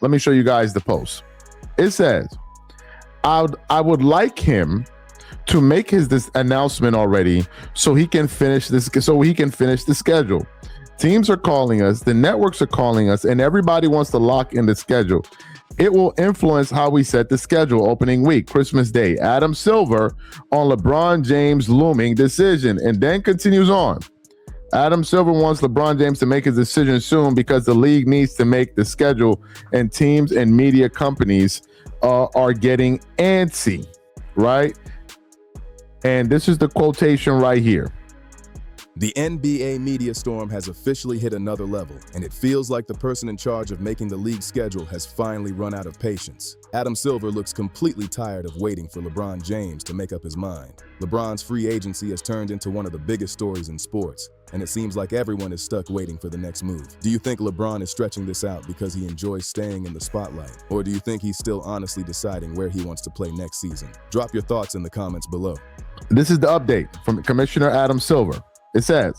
Let me show you guys the post. It says, I would like him to make this announcement already so he can finish the schedule. Teams are calling us, the networks are calling us, and everybody wants to lock in the schedule. It will influence how we set the schedule opening week, Christmas Day. Adam Silver on LeBron James' looming decision, and then continues on. Adam Silver wants LeBron James to make his decision soon because the league needs to make the schedule, and teams and media companies are getting antsy, right? And this is the quotation right here. The NBA media storm has officially hit another level, and it feels like the person in charge of making the league schedule has finally run out of patience. Adam Silver looks completely tired of waiting for LeBron James to make up his mind. LeBron's free agency has turned into one of the biggest stories in sports, and it seems like everyone is stuck waiting for the next move. Do you think LeBron is stretching this out because he enjoys staying in the spotlight? Or do you think he's still honestly deciding where he wants to play next season? Drop your thoughts in the comments below. This is the update from Commissioner Adam Silver. It says,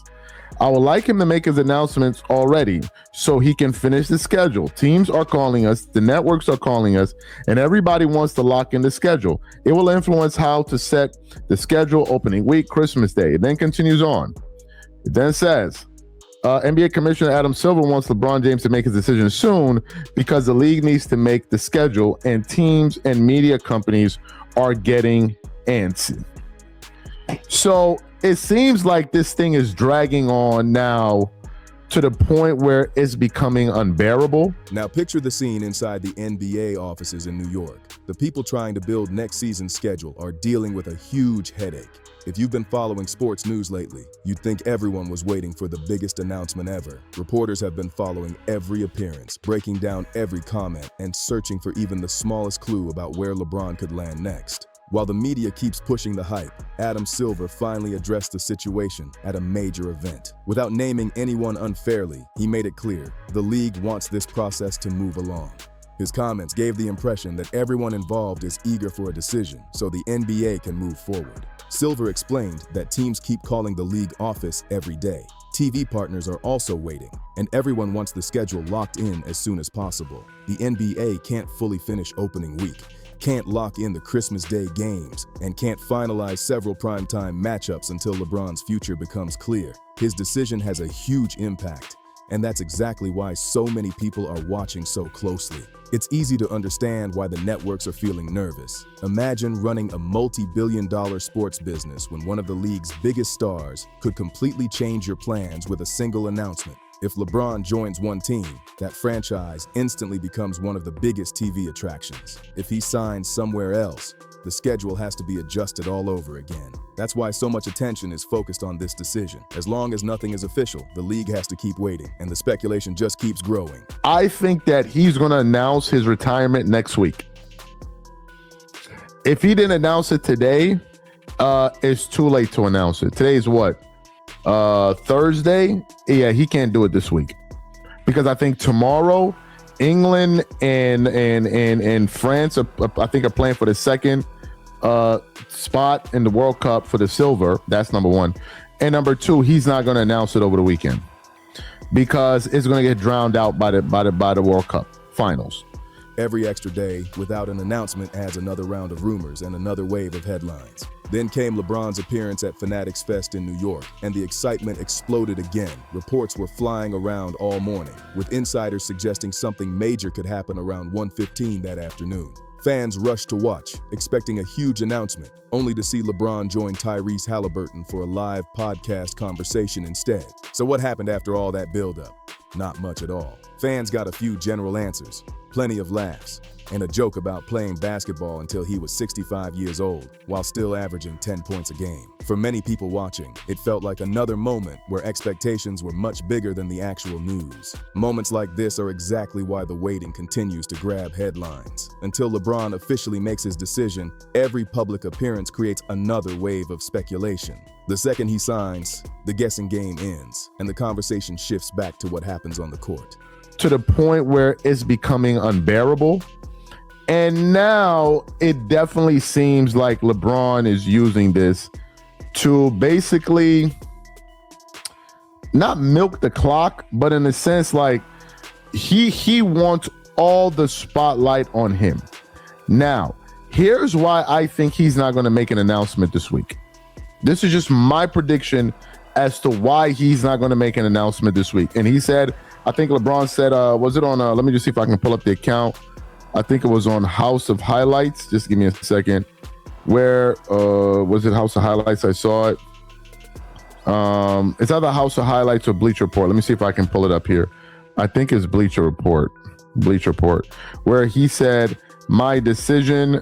I would like him to make his announcements already so he can finish the schedule. Teams are calling us, the networks are calling us, and everybody wants to lock in the schedule. It will influence how to set the schedule opening week, Christmas Day. It then continues on. It then says, NBA Commissioner Adam Silver wants LeBron James to make his decision soon because the league needs to make the schedule, and teams and media companies are getting antsy. So it seems like this thing is dragging on now to the point where it's becoming unbearable. Now picture the scene inside the NBA offices in New York. The people trying to build next season's schedule are dealing with a huge headache. If you've been following sports news lately, you'd think everyone was waiting for the biggest announcement ever. Reporters have been following every appearance, breaking down every comment, and searching for even the smallest clue about where LeBron could land next. While the media keeps pushing the hype, Adam Silver finally addressed the situation at a major event. Without naming anyone unfairly, he made it clear the league wants this process to move along. His comments gave the impression that everyone involved is eager for a decision so the NBA can move forward. Silver explained that teams keep calling the league office every day. TV partners are also waiting, and everyone wants the schedule locked in as soon as possible. The NBA can't fully finish opening week, can't lock in the Christmas Day games, and can't finalize several primetime matchups until LeBron's future becomes clear. His decision has a huge impact, and that's exactly why so many people are watching so closely. It's easy to understand why the networks are feeling nervous. Imagine running a multi-billion-dollar sports business when one of the league's biggest stars could completely change your plans with a single announcement. If LeBron joins one team, that franchise instantly becomes one of the biggest TV attractions. If he signs somewhere else, the schedule has to be adjusted all over again. That's why so much attention is focused on this decision. As long as nothing is official, the league has to keep waiting, and the speculation just keeps growing. I think that he's going to announce his retirement next week. If he didn't announce it today, it's too late to announce it. Today's what? Thursday? Yeah, he can't do it this week. Because I think tomorrow, England and France are playing for the second spot in the World Cup for the silver. That's number one. And number two, he's not going to announce it over the weekend because it's going to get drowned out by the World Cup finals. Every extra day without an announcement adds another round of rumors and another wave of headlines. Then came LeBron's appearance at Fanatics Fest in New York, and the excitement exploded again. Reports were flying around all morning, with insiders suggesting something major could happen around 1:15 that afternoon. Fans rushed to watch, expecting a huge announcement, only to see LeBron join Tyrese Halliburton for a live podcast conversation instead. So what happened after all that buildup? Not much at all. Fans got a few general answers, plenty of laughs, and a joke about playing basketball until he was 65 years old, while still averaging 10 points a game. For many people watching, it felt like another moment where expectations were much bigger than the actual news. Moments like this are exactly why the waiting continues to grab headlines. Until LeBron officially makes his decision, every public appearance creates another wave of speculation. The second he signs, the guessing game ends, and the conversation shifts back to what happens on the court. To the point where it's becoming unbearable. And now it definitely seems like LeBron is using this to basically not milk the clock, but in a sense, like he wants all the spotlight on him. Now, here's why I think he's not going to make an announcement this week. This is just my prediction as to why he's not going to make an announcement this week. And he said, I think LeBron said, was it on, let me just see if I can pull up the account. I think it was on House of Highlights. Just give me a second. Where was it? House of Highlights? I saw it. It's either House of Highlights or Bleacher Report. Let me see if I can pull it up here. I think it's Bleacher Report, where he said, my decision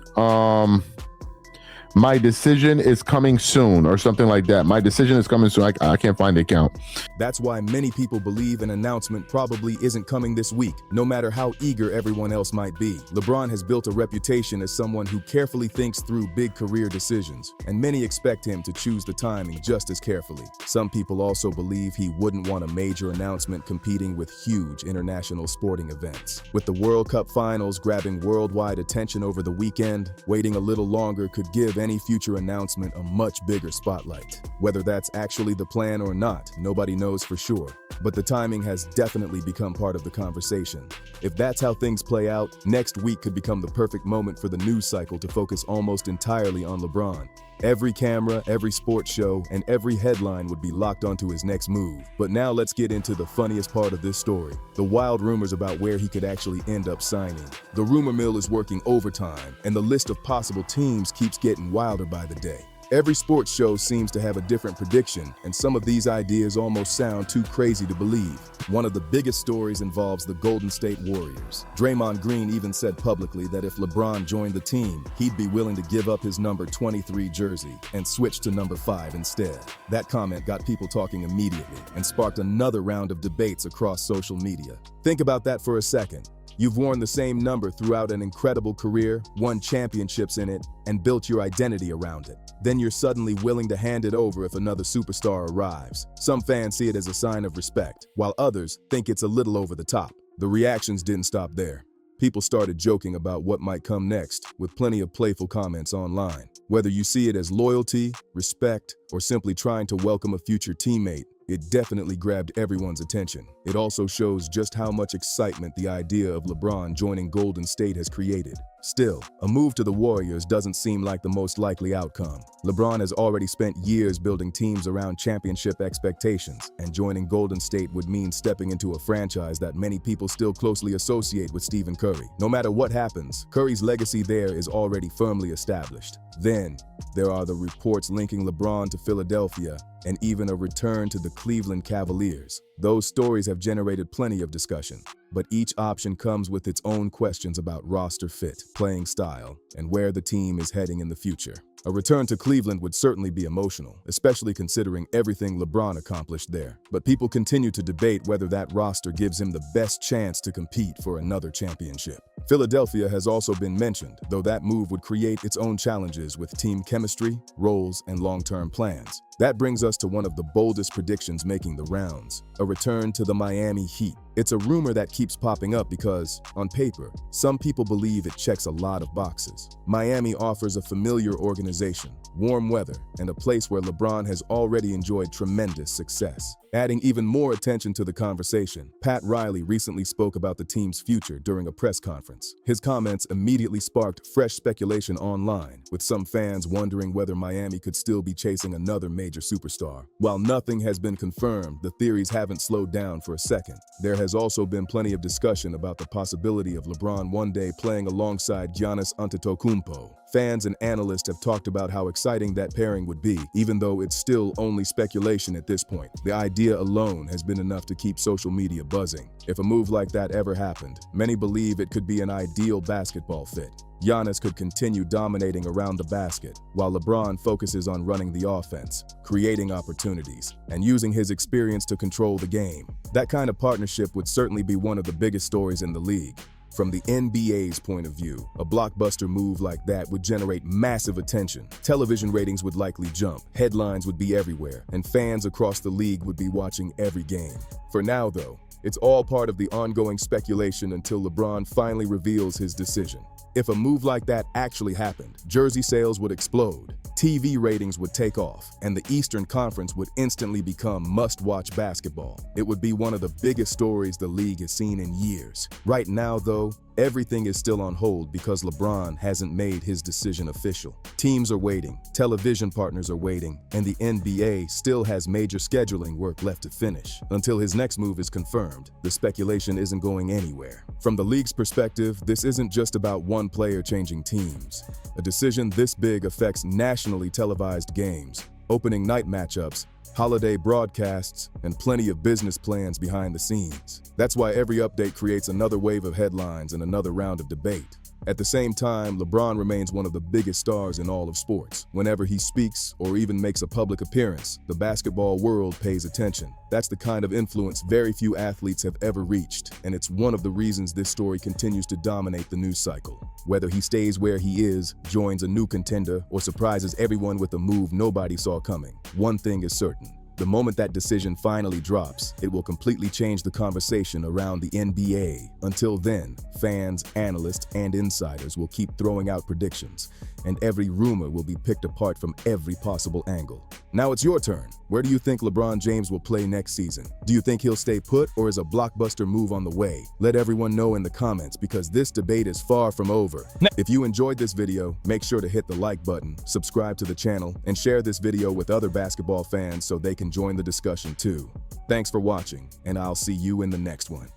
is coming soon, or something like that. My decision is coming soon. I can't find the account. That's why many people believe an announcement probably isn't coming this week, no matter how eager everyone else might be. LeBron has built a reputation as someone who carefully thinks through big career decisions, and many expect him to choose the timing just as carefully. Some people also believe he wouldn't want a major announcement competing with huge international sporting events. With the World Cup finals grabbing worldwide attention over the weekend, waiting a little longer could give any future announcement a much bigger spotlight. Whether that's actually the plan or not, nobody knows for sure. But the timing has definitely become part of the conversation. If that's how things play out, next week could become the perfect moment for the news cycle to focus almost entirely on LeBron. Every camera, every sports show, and every headline would be locked onto his next move. But now let's get into the funniest part of this story, the wild rumors about where he could actually end up signing. The rumor mill is working overtime, and the list of possible teams keeps getting wilder by the day. Every sports show seems to have a different prediction, and some of these ideas almost sound too crazy to believe. One of the biggest stories involves the Golden State Warriors. Draymond Green even said publicly that if LeBron joined the team, he'd be willing to give up his number 23 jersey and switch to number 5 instead. That comment got people talking immediately and sparked another round of debates across social media. Think about that for a second. You've worn the same number throughout an incredible career, won championships in it, and built your identity around it. Then you're suddenly willing to hand it over if another superstar arrives. Some fans see it as a sign of respect, while others think it's a little over the top. The reactions didn't stop there. People started joking about what might come next, with plenty of playful comments online. Whether you see it as loyalty, respect, or simply trying to welcome a future teammate, it definitely grabbed everyone's attention. It also shows just how much excitement the idea of LeBron joining Golden State has created. Still, a move to the Warriors doesn't seem like the most likely outcome. LeBron has already spent years building teams around championship expectations, and joining Golden State would mean stepping into a franchise that many people still closely associate with Stephen Curry. No matter what happens, Curry's legacy there is already firmly established. Then, there are the reports linking LeBron to Philadelphia, and even a return to the Cleveland Cavaliers. Those stories have generated plenty of discussion, but each option comes with its own questions about roster fit, playing style, and where the team is heading in the future. A return to Cleveland would certainly be emotional, especially considering everything LeBron accomplished there. But people continue to debate whether that roster gives him the best chance to compete for another championship. Philadelphia has also been mentioned, though that move would create its own challenges with team chemistry, roles, and long-term plans. That brings us to one of the boldest predictions making the rounds: a return to the Miami Heat. It's a rumor that keeps popping up because, on paper, some people believe it checks a lot of boxes. Miami offers a familiar organization, warm weather, and a place where LeBron has already enjoyed tremendous success. Adding even more attention to the conversation, Pat Riley recently spoke about the team's future during a press conference. His comments immediately sparked fresh speculation online, with some fans wondering whether Miami could still be chasing another major superstar. While nothing has been confirmed, the theories haven't slowed down for a second. There has also been plenty of discussion about the possibility of LeBron one day playing alongside Giannis Antetokounmpo. Fans and analysts have talked about how exciting that pairing would be, even though it's still only speculation at this point. The idea alone has been enough to keep social media buzzing. If a move like that ever happened, many believe it could be an ideal basketball fit. Giannis could continue dominating around the basket, while LeBron focuses on running the offense, creating opportunities, and using his experience to control the game. That kind of partnership would certainly be one of the biggest stories in the league. From the NBA's point of view, a blockbuster move like that would generate massive attention. Television ratings would likely jump, headlines would be everywhere, and fans across the league would be watching every game. For now, though, it's all part of the ongoing speculation until LeBron finally reveals his decision. If a move like that actually happened, jersey sales would explode. TV ratings would take off, and the Eastern Conference would instantly become must-watch basketball. It would be one of the biggest stories the league has seen in years. Right now, though, everything is still on hold because LeBron hasn't made his decision official. Teams are waiting, television partners are waiting, and the NBA still has major scheduling work left to finish. Until his next move is confirmed, the speculation isn't going anywhere. From the league's perspective, this isn't just about one player changing teams. A decision this big affects nationally televised games, opening night matchups, holiday broadcasts, and plenty of business plans behind the scenes. That's why every update creates another wave of headlines and another round of debate. At the same time, LeBron remains one of the biggest stars in all of sports. Whenever he speaks or even makes a public appearance, the basketball world pays attention. That's the kind of influence very few athletes have ever reached, and it's one of the reasons this story continues to dominate the news cycle. Whether he stays where he is, joins a new contender, or surprises everyone with a move nobody saw coming, one thing is certain. The moment that decision finally drops, it will completely change the conversation around the NBA. Until then, fans, analysts, and insiders will keep throwing out predictions, and every rumor will be picked apart from every possible angle. Now it's your turn. Where do you think LeBron James will play next season? Do you think he'll stay put, or is a blockbuster move on the way? Let everyone know in the comments, because this debate is far from over. If you enjoyed this video, make sure to hit the like button, subscribe to the channel, and share this video with other basketball fans so they can join the discussion too. Thanks for watching, and I'll see you in the next one.